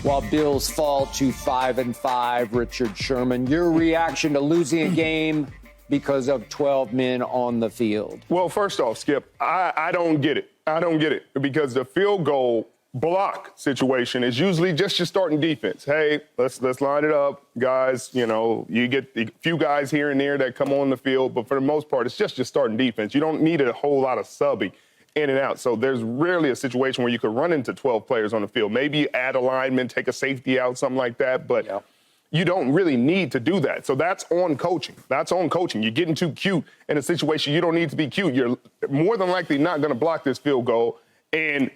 while Bills fall to 5-5. Richard Sherman, your reaction to losing a game because of 12 men on the field? Well, first off, Skip, I don't get it. I don't get it because the field goal block situation is usually just your starting defense. Hey, let's line it up, guys. You know, you get a few guys here and there that come on the field, but for the most part, it's just your starting defense. You don't need a whole lot of subbing in and out. So there's rarely a situation where you could run into 12 players on the field. Maybe you add a lineman, take a safety out, something like that, but you don't really need to do that. So that's on coaching. That's on coaching. You're getting too cute in a situation you don't need to be cute. You're more than likely not going to block this field goal. And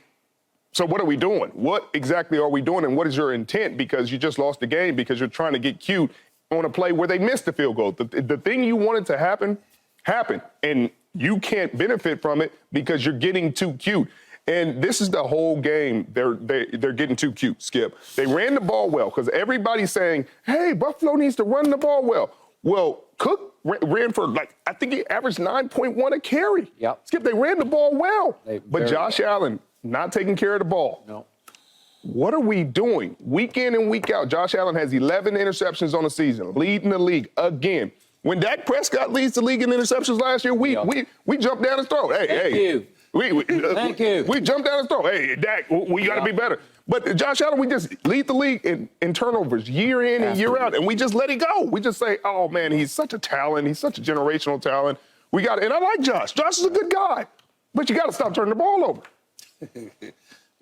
so what are we doing? What exactly are we doing, and what is your intent? Because you just lost the game because you're trying to get cute on a play where they missed the field goal. The thing you wanted to happen, happened, and you can't benefit from it because you're getting too cute. And this is the whole game. They're getting too cute, Skip. They ran the ball well because everybody's saying, hey, Buffalo needs to run the ball well. Well, Cook ran for, I think he averaged 9.1 a carry. Yep. Skip, they ran the ball well. But Josh Allen not taking care of the ball. No. What are we doing? Week in and week out, Josh Allen has 11 interceptions on the season, leading the league again. When Dak Prescott leads the league in interceptions last year, we jumped down his throat. Thank you. Thank you. We jumped down his throat. Hey, Dak, we got to be better. But Josh Allen, we just lead the league in turnovers year in and year out, and we just let it go. We just say, oh, man, he's such a talent. He's such a generational talent. And I like Josh. Josh is a good guy. But you got to stop turning the ball over.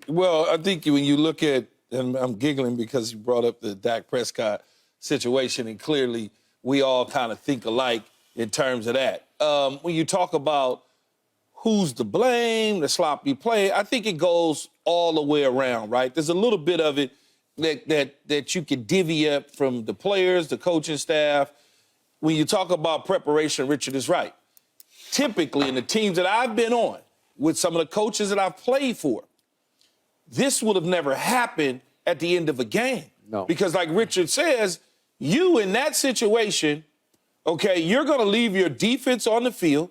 Well, I think when you look at, and I'm giggling because you brought up the Dak Prescott situation, and clearly we all kind of think alike in terms of that. When you talk about who's to blame, the sloppy play, I think it goes all the way around, right? There's a little bit of it that you could divvy up from the players, the coaching staff. When you talk about preparation, Richard is right. Typically, in the teams that I've been on, with some of the coaches that I've played for, this would have never happened at the end of a game. No. Because like Richard says, you in that situation, okay, you're going to leave your defense on the field.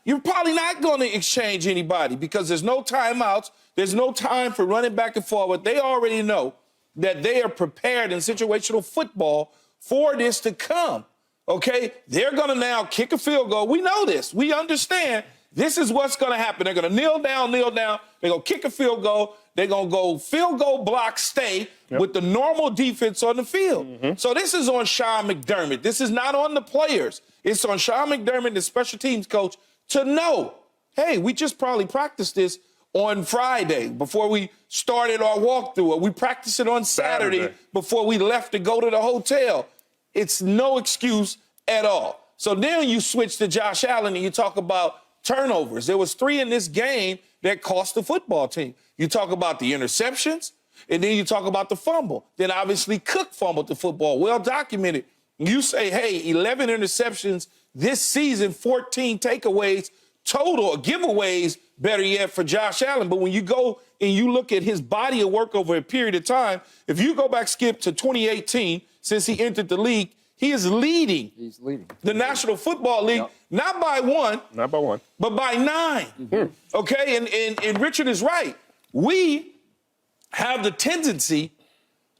You're probably not going to exchange anybody because there's no timeouts. There's no time for running back and forward. They already know that they are prepared in situational football for this to come, okay? They're going to now kick a field goal. We know this. We understand this is what's going to happen. They're going to kneel down. They're going to kick a field goal. They're going to go field goal block, stay with the normal defense on the field. So this is on Sean McDermott. This is not on the players. It's on Sean McDermott, the special teams coach, to know, hey, we just probably practiced this on Friday before we started our walkthrough, or we practiced it on Saturday before we left to go to the hotel. It's no excuse at all. So then you switch to Josh Allen and you talk about turnovers. There was 3 in this game that cost the football team. You talk about the interceptions, and then you talk about the fumble. Then obviously Cook fumbled the football, well documented. You say, hey, 11 interceptions this season, 14 takeaways total, or giveaways, better yet, for Josh Allen. But when you go and you look at his body of work over a period of time, if you go back, Skip, to 2018, since he entered the league, he is leading. He's leading the National Football League, not by 1. Not by 1. But by 9. Okay, and Richard is right. We have the tendency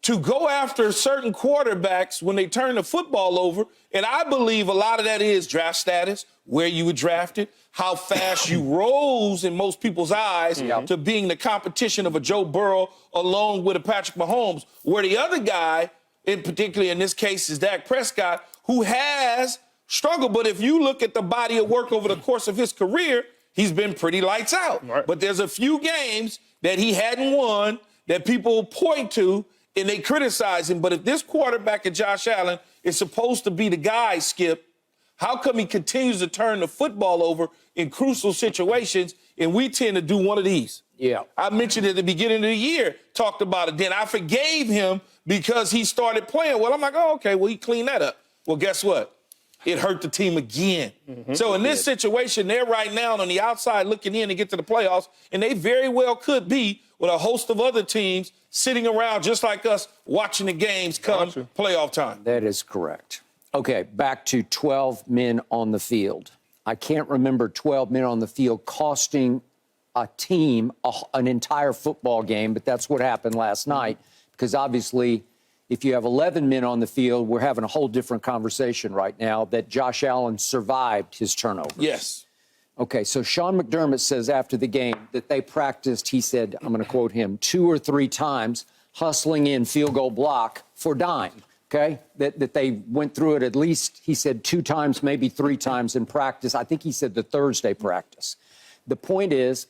to go after certain quarterbacks when they turn the football over, and I believe a lot of that is draft status, where you were drafted, how fast you rose in most people's eyes to being the competition of a Joe Burrow along with a Patrick Mahomes, where the other guy, in particularly in this case, is Dak Prescott, who has struggled. But if you look at the body of work over the course of his career, he's been pretty lights out. Right. But there's a few games that he hadn't won that people point to and they criticize him. But if this quarterback of Josh Allen is supposed to be the guy, Skip, how come he continues to turn the football over in crucial situations, and we tend to do one of these? Yeah. I mentioned at the beginning of the year, talked about it. Then I forgave him because he started playing well. I'm like, oh, okay, well, he cleaned that up. Well, guess what? It hurt the team again. So in this situation, they're right now on the outside looking in to get to the playoffs, and they very well could be with a host of other teams sitting around just like us watching the games come playoff time. That is correct. Okay, back to 12 men on the field. I can't remember 12 men on the field costing a team an entire football game, but that's what happened last night because obviously if you have 11 men on the field, we're having a whole different conversation right now that Josh Allen survived his turnovers. Yes. Okay, so Sean McDermott says after the game that they practiced, he said, I'm going to quote him, 2 or 3 times hustling in field goal block for dime, okay? That they went through it at least, he said, 2 times, maybe 3 times in practice. I think he said the Thursday practice. The point is,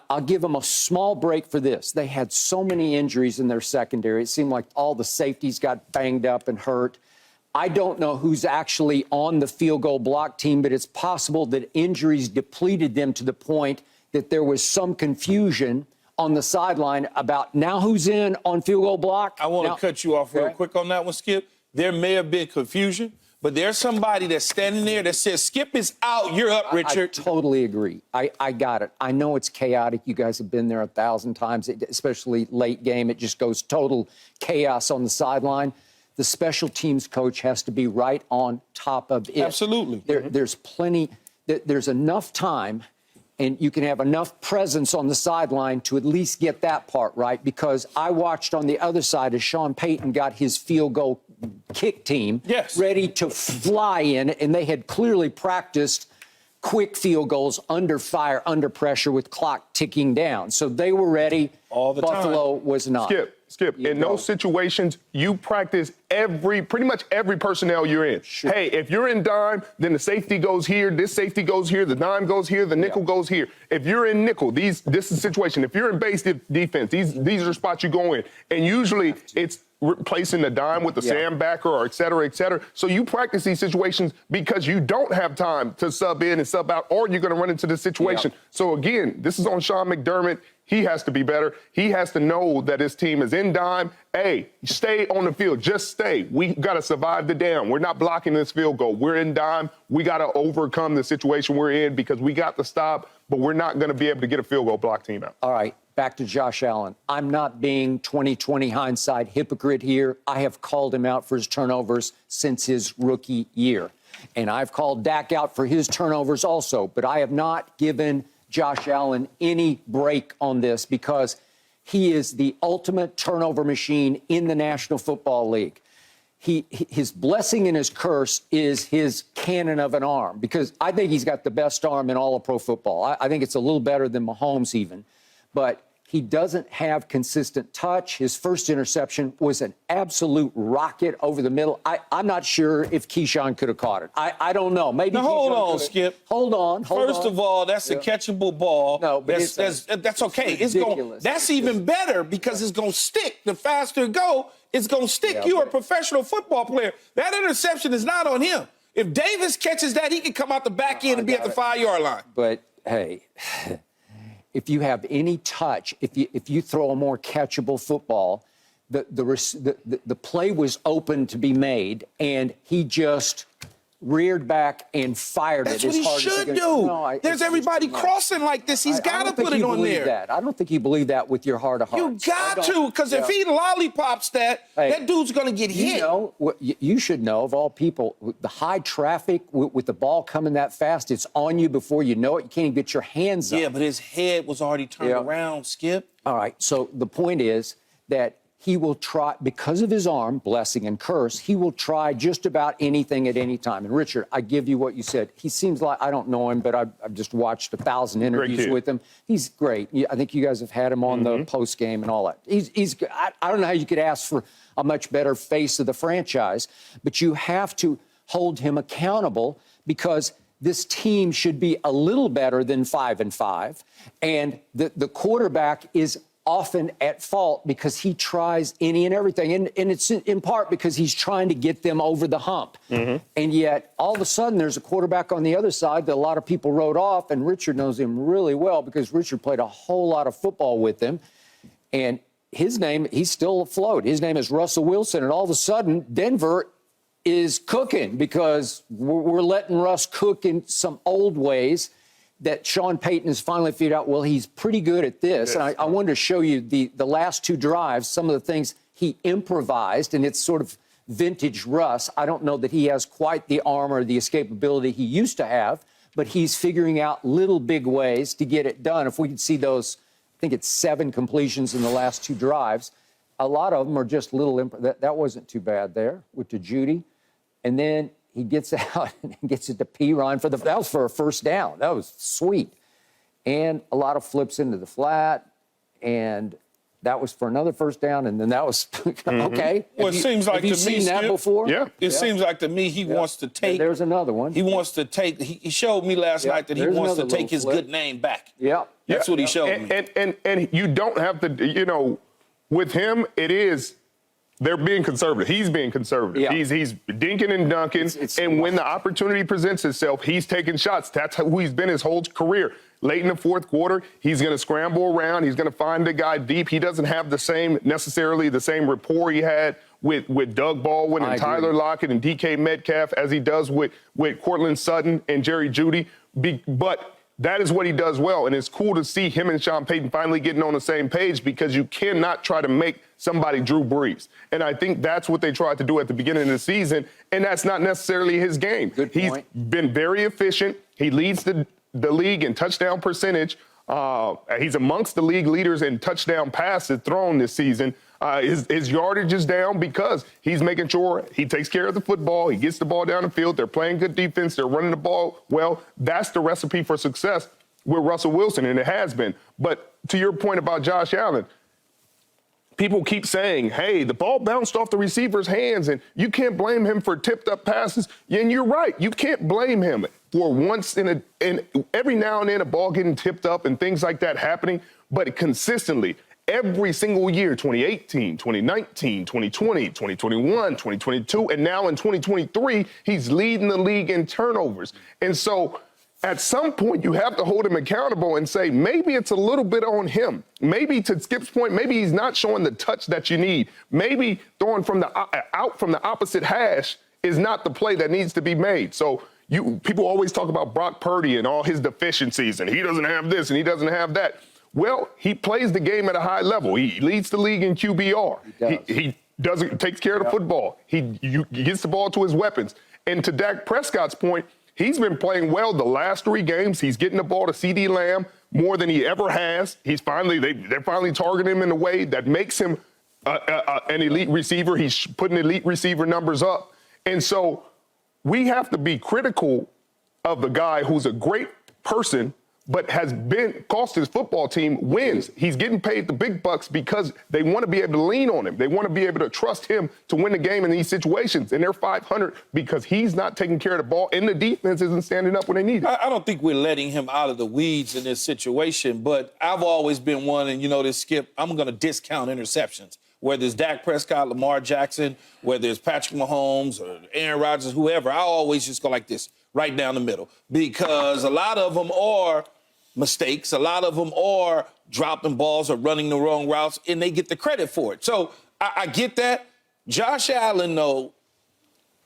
I'll give them a small break for this. They had so many injuries in their secondary. It seemed like all the safeties got banged up and hurt. I don't know who's actually on the field goal block team, but it's possible that injuries depleted them to the point that there was some confusion on the sideline about now who's in on field goal block. I want to cut you off real quick on that one, Skip. There may have been confusion, but there's somebody that's standing there that says, Skip is out, you're up, Richard. I totally agree. I got it. I know it's chaotic. You guys have been there 1,000 times, especially late game. It just goes total chaos on the sideline. The special teams coach has to be right on top of it. Absolutely. There's plenty, there's enough time, and you can have enough presence on the sideline to at least get that part right, because I watched on the other side as Sean Payton got his field goal kick team ready to fly in, and they had clearly practiced quick field goals under fire, under pressure with clock ticking down. So they were ready. All the Buffalo time. Was not. Skip, in those situations, you practice pretty much every personnel you're in. Sure. Hey, if you're in dime, then the safety goes here, this safety goes here, the dime goes here, the nickel goes here. If you're in nickel, this is the situation. If you're in base defense, these are spots you go in. And usually it's replacing the dime with the sandbacker or et cetera, et cetera. So you practice these situations because you don't have time to sub in and sub out, or you're going to run into this situation. So again, this is on Sean McDermott. He has to be better. He has to know that his team is in dime. Hey, stay on the field. Just stay. We got to survive the down. We're not blocking this field goal. We're in dime. We got to overcome the situation we're in because we got the stop, but we're not going to be able to get a field goal block team out. All right, back to Josh Allen. I'm not being 20/20 hindsight hypocrite here. I have called him out for his turnovers since his rookie year. And I've called Dak out for his turnovers also, but I have not given Josh Allen any break on this because he is the ultimate turnover machine in the National Football League. His blessing and his curse is his cannon of an arm, because I think he's got the best arm in all of pro football. I think it's a little better than Mahomes even, but he doesn't have consistent touch. His first interception was an absolute rocket over the middle. I'm not sure if Keyshawn could have caught it. I don't know. Maybe. Now, hold on, Skip. Hold on. First of all, that's a catchable ball. No, but that's okay. It's ridiculous. That's even better because it's going to stick. The faster it go, it's going to stick. Yeah, You're a professional football player. That interception is not on him. If Davis catches that, he can come out the back end and be at the 5-yard line. But, hey, if you have any touch, if you throw a more catchable football, the play was open to be made, and he just reared back and fired That's it what as hard he as should he could. do. No, There's everybody crossing like this. He's got to put it on there. That. I don't think you believe that with your heart of hearts. You got to, because if he lollipops that dude's going to get hit. You know, you should know, of all people, the high traffic with the ball coming that fast, it's on you before you know it. You can't even get your hands up. Yeah, but his head was already turned around, Skip. All right, so the point is that he will try, because of his arm, blessing and curse, he will try just about anything at any time. And Richard, I give you what you said. He seems like, I don't know him, but I've just watched 1,000 interviews with him. He's great. I think you guys have had him on the post game and all that. I don't know how you could ask for a much better face of the franchise, but you have to hold him accountable because this team should be a little better than 5-5. And the quarterback is often at fault because he tries any and everything. And it's in part because he's trying to get them over the hump. And yet, all of a sudden, there's a quarterback on the other side that a lot of people wrote off, and Richard knows him really well because Richard played a whole lot of football with him. And his name, he's still afloat. His name is Russell Wilson. And all of a sudden, Denver is cooking because we're letting Russ cook in some old ways that Sean Payton has finally figured out, well, he's pretty good at this. And I wanted to show you the last 2 drives, some of the things he improvised, and it's sort of vintage Russ. I don't know that he has quite the arm or the escapability he used to have, but he's figuring out little big ways to get it done. If we could see those, I think it's 7 completions in the last 2 drives, a lot of them are just little. That wasn't too bad there with the Judy. And then he gets out and gets it to Perine that was for a first down. That was sweet. And a lot of flips into the flat. And that was for another first down, and then that was okay. Well, it seems like have you to me, seen that Skip, before? Yeah. It seems like to me he wants to take. There's another one. He wants to take. He showed me last night that he There's wants to another take his little flip. good name back. Yeah. That's what he showed me. And you don't have to, with him, they're being conservative. He's being conservative. Yeah. He's dinking and dunking. And when the opportunity presents itself, he's taking shots. That's who he's been his whole career. Late in the fourth quarter, he's going to scramble around. He's going to find the guy deep. He doesn't have necessarily the same rapport he had with Doug Baldwin and Tyler Lockett and DK Metcalf as he does with Cortland Sutton and Jerry Jeudy. But that is what he does well. And it's cool to see him and Sean Payton finally getting on the same page, because you cannot try to make somebody Drew Brees. And I think that's what they tried to do at the beginning of the season. And that's not necessarily his game. Good point. He's been very efficient. He leads the league in touchdown percentage. He's amongst the league leaders in touchdown passes thrown this season. His yardage is down because he's making sure he takes care of the football. He gets the ball down the field. They're playing good defense. They're running the ball well. That's the recipe for success with Russell Wilson, and it has been. But to your point about Josh Allen, people keep saying, hey, the ball bounced off the receiver's hands, and you can't blame him for tipped-up passes. And you're right. You can't blame him for once in every now and then a ball getting tipped up and things like that happening, but consistently, every single year, 2018, 2019, 2020, 2021, 2022, and now in 2023, he's leading the league in turnovers. And so at some point, you have to hold him accountable and say, maybe it's a little bit on him. Maybe, to Skip's point, maybe he's not showing the touch that you need. Maybe throwing out from the opposite hash is not the play that needs to be made. So people always talk about Brock Purdy and all his deficiencies, and he doesn't have this and he doesn't have that. Well, he plays the game at a high level. He leads the league in QBR. He takes care of the football. He gets the ball to his weapons. And to Dak Prescott's point, he's been playing well the last 3 games. He's getting the ball to CeeDee Lamb more than he ever has. They're finally targeting him in a way that makes him an elite receiver. He's putting elite receiver numbers up. And so we have to be critical of the guy who's a great person but has cost his football team wins. He's getting paid the big bucks because they want to be able to lean on him. They want to be able to trust him to win the game in these situations. And they're 500 because he's not taking care of the ball and the defense isn't standing up when they need it. I don't think we're letting him out of the weeds in this situation, but I've always been one, and this, Skip, I'm going to discount interceptions. Whether it's Dak Prescott, Lamar Jackson, whether it's Patrick Mahomes or Aaron Rodgers, whoever, I always just go like this, right down the middle, because a lot of them are mistakes. A lot of them are dropping balls or running the wrong routes, and they get the credit for it. So I get that. Josh Allen, though,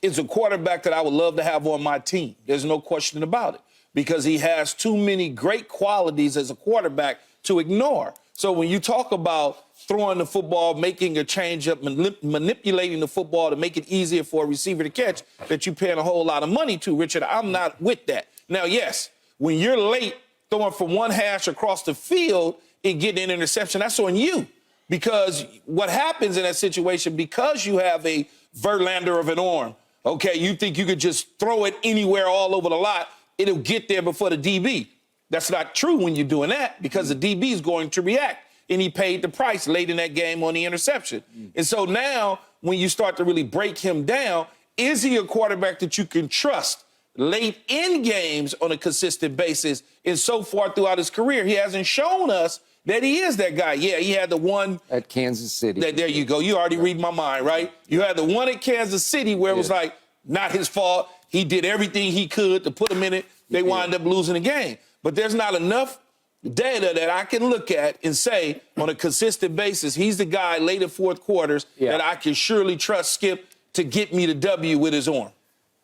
is a quarterback that I would love to have on my team. There's no question about it, because he has too many great qualities as a quarterback to ignore. So when you talk about throwing the football, making a changeup, manipulating the football to make it easier for a receiver to catch that you're paying a whole lot of money to, Richard, I'm not with that. Now, yes, when you're late throwing from one hash across the field and getting an interception, that's on you. Because what happens in that situation, because you have a Verlander of an arm, okay, you think you could just throw it anywhere all over the lot, it'll get there before the DB. That's not true when you're doing that, because the DB is going to react. And he paid the price late in that game on the interception. And so now, when you start to really break him down, is he a quarterback that you can trust late in games on a consistent basis? And so far throughout his career, he hasn't shown us that he is that guy. Yeah, he had the one at Kansas City. There you go. You already read my mind, right? You had the one at Kansas City where it was like, not his fault. He did everything he could to put him in it. They wind up losing the game. But there's not enough data that I can look at and say on a consistent basis, he's the guy late in fourth quarters that I can surely trust, Skip, to get me the W with his arm.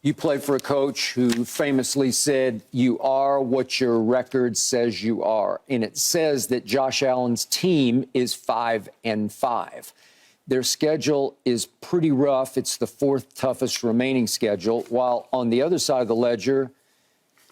You played for a coach who famously said, you are what your record says you are. And it says that Josh Allen's team is 5-5. Their schedule is pretty rough. It's the 4th toughest remaining schedule, while on the other side of the ledger,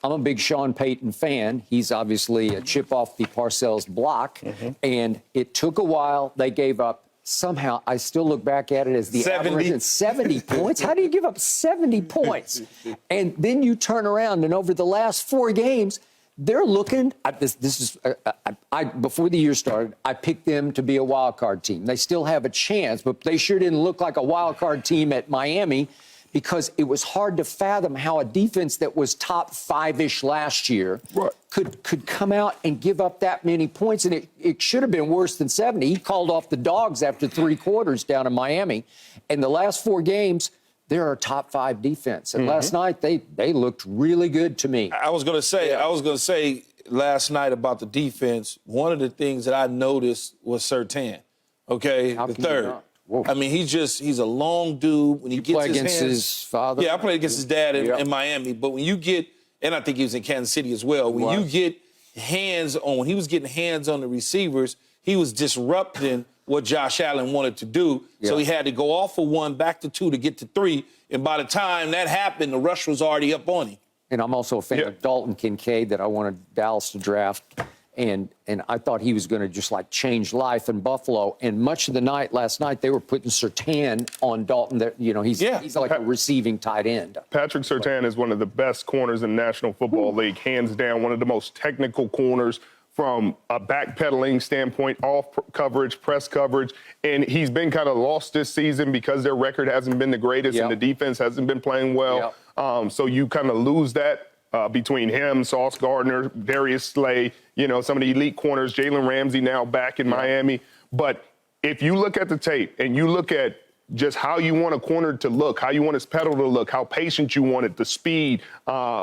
I'm a big Sean Payton fan. He's obviously a chip off the Parcells block, and it took a while. They gave up somehow I still look back at it as the 70. aberration. 70 points? How do you give up 70 points? And then you turn around, and over the last 4 games, they're looking at this. Before the year started, I picked them to be a wild card team. They still have a chance, but they sure didn't look like a wild card team at Miami, because it was hard to fathom how a defense that was top 5-ish last year could come out and give up that many points. And it should have been worse than 70. He called off the dogs after 3 quarters down in Miami. And the last 4 games, they're a top 5 defense. And last night, they looked really good to me. I was going to say last night about the defense, one of the things that I noticed was Surtain, okay, the third. I mean, he's a long dude. When he gets play his against hands, his father? Yeah, I played against his dad in Miami. But when you get, and I think he was in Kansas City as well, when you get when he was getting hands on the receivers, he was disrupting what Josh Allen wanted to do. So he had to go off of 1, back to 2 to get to 3. And by the time that happened, the rush was already up on him. And I'm also a fan of Dalton Kincaid that I wanted Dallas to draft. And I thought he was going to just like change life in Buffalo. And much of the night last night, they were putting Surtain on Dalton. That, you know, he's like a receiving tight end. Patrick Surtain is one of the best corners in the National Football League, hands down. One of the most technical corners from a backpedaling standpoint, off coverage, press coverage. And he's been kind of lost this season because their record hasn't been the greatest and the defense hasn't been playing well. So you kind of lose that. Between him, Sauce Gardner, Darius Slay, you know, some of the elite corners, Jalen Ramsey now back in Miami. But if you look at the tape and you look at just how you want a corner to look, how you want his pedal to look, how patient you want it, the speed,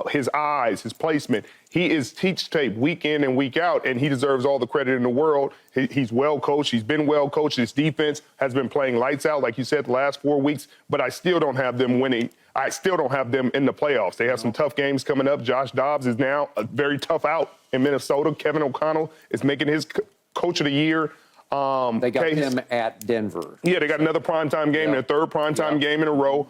his eyes, his placement, he is teach tape week in and week out, and he deserves all the credit in the world. He's well coached. He's been well coached. His defense has been playing lights out, like you said, the last 4 weeks, but I still don't have them winning. I still don't have them in the playoffs. They have some tough games coming up. Josh Dobbs is now a very tough out in Minnesota. Kevin O'Connell is making his coach of the year. They got him at Denver. Yeah, they got another primetime game, their third primetime game in a row.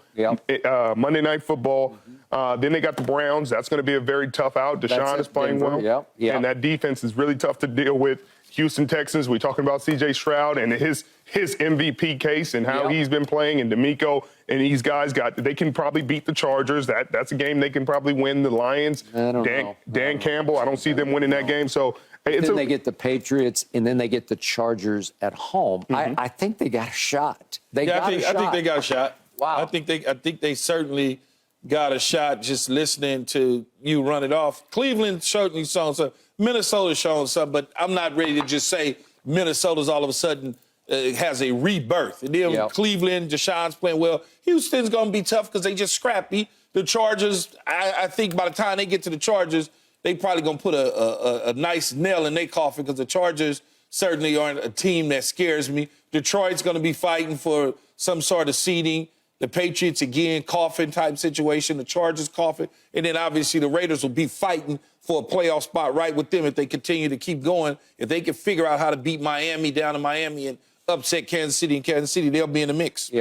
Monday Night Football. Then they got the Browns. That's going to be a very tough out. Deshaun is playing well. And that defense is really tough to deal with. Houston Texans, we're talking about C.J. Stroud and his MVP case and how he's been playing, and D'Amico and these guys they can probably beat the Chargers. That's a game they can probably win. The Lions, Dan Campbell, I don't see them winning that game. So then they get the Patriots, and then they get the Chargers at home. I think they got a shot. I think they got a shot. Wow. I think they certainly got a shot just listening to you run it off. Cleveland certainly showing something. Minnesota's showing something, but I'm not ready to just say Minnesota's all of a sudden has a rebirth. And then Cleveland, Deshaun's playing well. Houston's going to be tough because they just scrappy. The Chargers, I think by the time they get to the Chargers, they probably going to put a nice nail in their coffin, because the Chargers certainly aren't a team that scares me. Detroit's going to be fighting for some sort of seeding. The Patriots, again, coffin type situation. The Chargers coffin. And then obviously the Raiders will be fighting for a playoff spot right with them if they continue to keep going. If they can figure out how to beat Miami down in Miami and upset Kansas City in Kansas City, they'll be in the mix.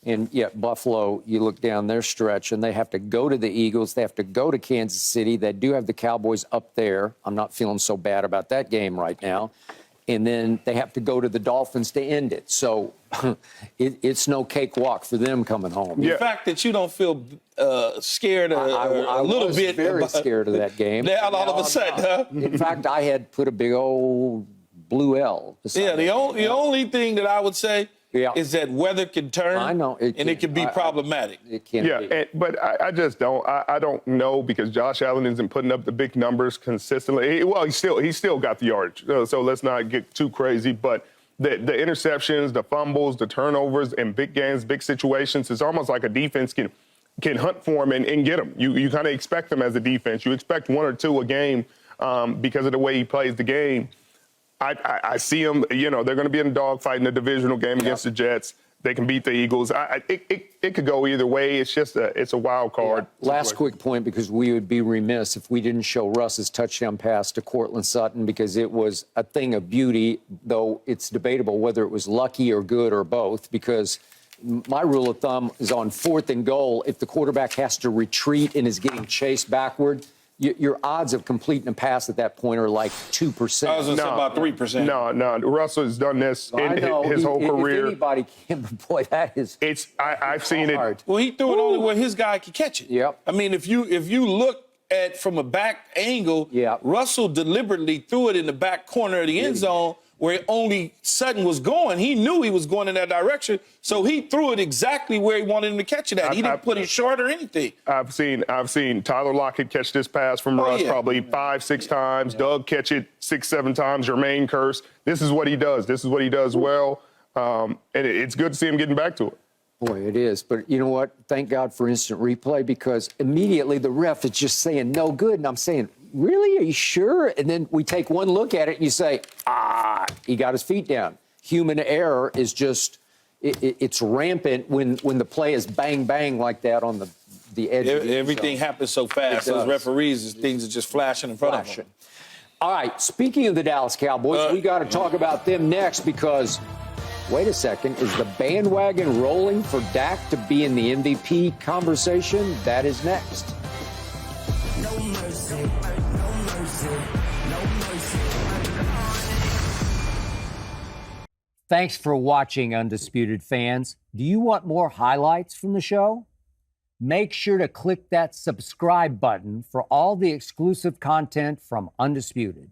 And yet Buffalo, you look down their stretch, and they have to go to the Eagles. They have to go to Kansas City. They do have the Cowboys up there. I'm not feeling so bad about that game right now. And then they have to go to the Dolphins to end it. So it's no cakewalk for them coming home. The fact that you don't feel scared a little bit. I was very scared of that game. Now all of a sudden, huh? In fact, I had put a big old blue L. The only thing that I would say is that weather can turn. I know. It can be problematic. It can be. But I just don't. I don't know, because Josh Allen isn't putting up the big numbers consistently. Well, he still got the yardage. So let's not get too crazy. But the interceptions, the fumbles, the turnovers in big games, big situations, it's almost like a defense can hunt for him and get him. You kind of expect them as a defense. You expect 1 or 2 a game because of the way he plays the game. I see them, they're going to be in a dogfight in the divisional game against the Jets. They can beat the Eagles. It could go either way. It's just it's a wild card. Last quick point, because we would be remiss if we didn't show Russ's touchdown pass to Cortland Sutton, because it was a thing of beauty, though it's debatable whether it was lucky or good or both, because my rule of thumb is on 4th and goal, if the quarterback has to retreat and is getting chased backward, your odds of completing a pass at that point are like 2%. I was going to say about 3%. No. Russell has done this in his whole career. If anybody can, boy, that is. I've seen hard. it. Well, he threw it only where his guy could catch it. Yep. I mean, if you look at from a back angle, Yep. Russell deliberately threw it in the back corner of the end zone where only Sutton was going. He knew he was going in that direction, so he threw it exactly where he wanted him to catch it at. He didn't put it short or anything. I've seen Tyler Lockett catch this pass from Russ probably 5-6 times. Yeah. Doug catch it 6-7 times. Jermaine Kearse. This is what he does. This is what he does well. And it's good to see him getting back to it. Boy, it is. But you know what? Thank God for instant replay, because immediately the ref is just saying no good. And I'm saying, really? Are you sure? And then we take one look at it and you say, he got his feet down. Human error is just, it's rampant when the play is bang, bang like that on the edge. Everything happens so fast. Those referees, things are just flashing in front of them. All right, speaking of the Dallas Cowboys, we got to talk about them next, because wait a second, is the bandwagon rolling for Dak to be in the MVP conversation? That is next. No mercy, no mercy, no mercy. Thanks for watching, Undisputed fans. Do you want more highlights from the show? Make sure to click that subscribe button for all the exclusive content from Undisputed.